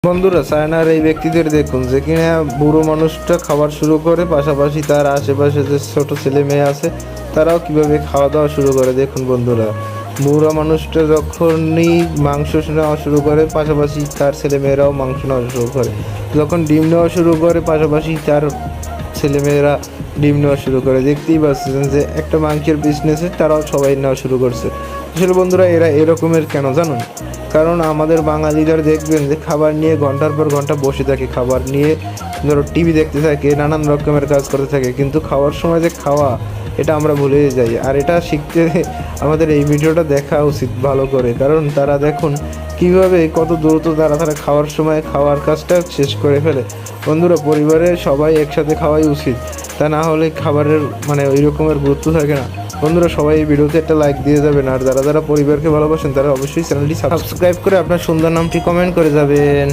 বন্ধুরা, চায়নার এই ব্যক্তিদের দেখুন যে কিনা বুড়ো মানুষটা খাবার শুরু করে, পাশাপাশি তার আশেপাশে যে ছোট ছেলে মেয়ে আছে তারাও কিভাবে খাওয়া দাওয়া শুরু করে। দেখুন বন্ধুরা, বুড়ো মানুষটা যখনই মাংস নেওয়া শুরু করে, পাশাপাশি তার ছেলে মেয়েরাও মাংস নেওয়া শুরু করে। যখন ডিম নেওয়া শুরু করে, পাশাপাশি তার ছেলেমেয়েরা ডিম নেওয়া শুরু করে। দেখতেই পাচ্ছেন যে একটা মাংসের বিজনেসে তারাও সবাই নেওয়া শুরু করছে। আসলে বন্ধুরা, এরা এরকমের কেন জানুন? কারণ আমাদের বাঙালিরা দেখবেন যে খাবার নিয়ে ঘন্টার পর ঘন্টা বসে থাকে, খাবার নিয়ে ধরো টিভি দেখতে থাকে, নানান রকমের কাজ করতে থাকে, কিন্তু খাওয়ার সময় যে খাওয়া এটা আমরা ভুলে যাই। আর এটা শিখতে আমাদের এই ভিডিওটা দেখা উচিত ভালো করে, কারণ তারা দেখুন কীভাবে কত দ্রুত তারা খাওয়ার সময় খাওয়ার কাজটা শেষ করে ফেলে। বন্ধুরা, পরিবারের সবাই একসাথে খাওয়াই উচিত, তা না হলে খাবারের ওই রকমের গুরুত্ব থাকে না। বন্ধুরা, সবাই এই ভিডিওতে একটা লাইক দিয়ে যাবেন, আর যারা যারা পরিবারকে ভালোবাসেন তারা অবশ্যই চ্যানেলটি সাবস্ক্রাইব করে আপনার সুন্দর নামটি কমেন্ট করে যাবেন।